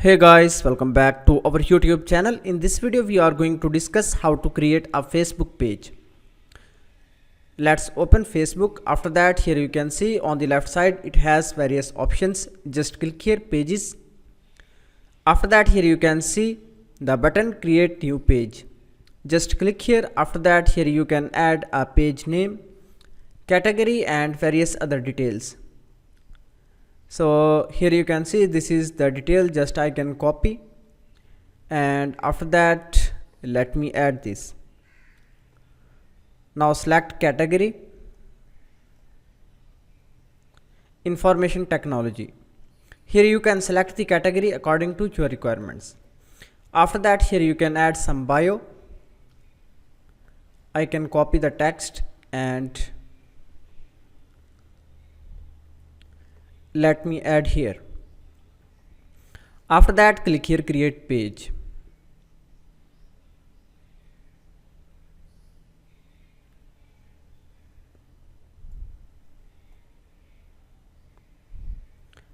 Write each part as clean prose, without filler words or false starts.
Hey guys, welcome back to our YouTube channel. In this video we are going to discuss how to create a Facebook page. Let's open Facebook. After that, here you can see on the left side it has various options. Just click here, pages. After that, here you can see the button create new page. Just click here. After that, here you can add a page name, category and various other details. So here you can see this is the detail. Just I can copy, and after that let me add this. Now select category, information technology. Here you can select the category according to your requirements. After that, here you can add some bio. I can copy the text and let me add here. After that, click here, create page.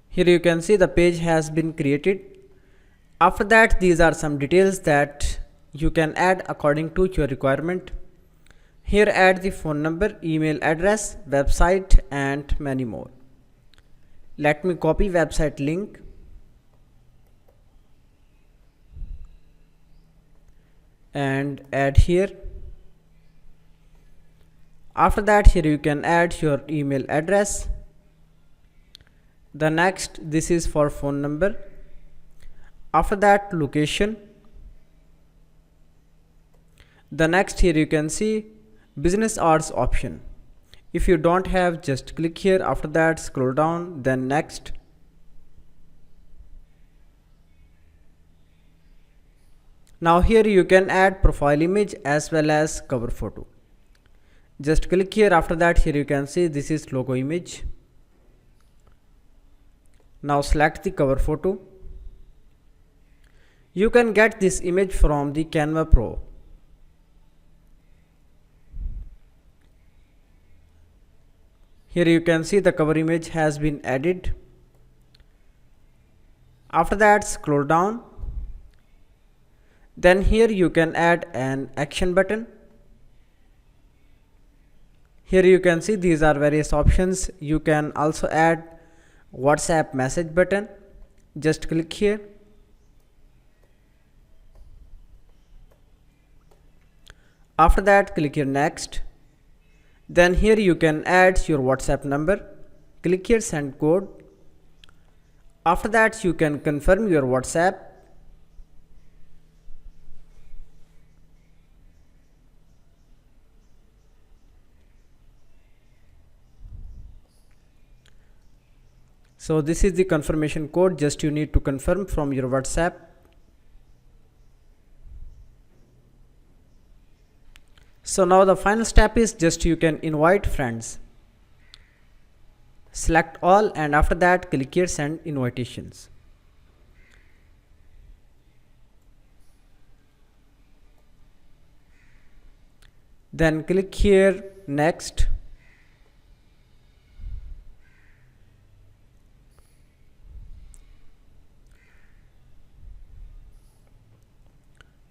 Here you can see the page has been created. After that, these are some details that you can add according to your requirement. Here add the phone number, email address, website and many more. Let me copy website link and add here. After that, here you can add your email address. The next, this is for phone number. After that, location. The next, here you can see business hours option. If you don't have, just click here. After that, scroll down, then next. Now here you can add profile image as well as cover photo. Just click here. After that, here you can see this is logo image. Now select the cover photo. You can get this image from the Canva Pro. Here you can see the cover image has been added. After that, scroll down. Then here you can add an action button. Here you can see these are various options. You can also add WhatsApp message button. Just click here. After that, click here next. Then here you can add your WhatsApp number. Click here, send code. After that, you can confirm your WhatsApp. So this is the confirmation code. Just you need to confirm from your WhatsApp. So now the final step is just you can invite friends. Select all and after that click here, send invitations. Then click here next.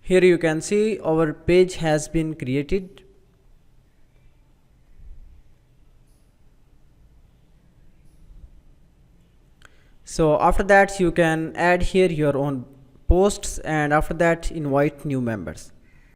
Here you can see our page has been created. So after that you can add here your own posts and after that invite new members.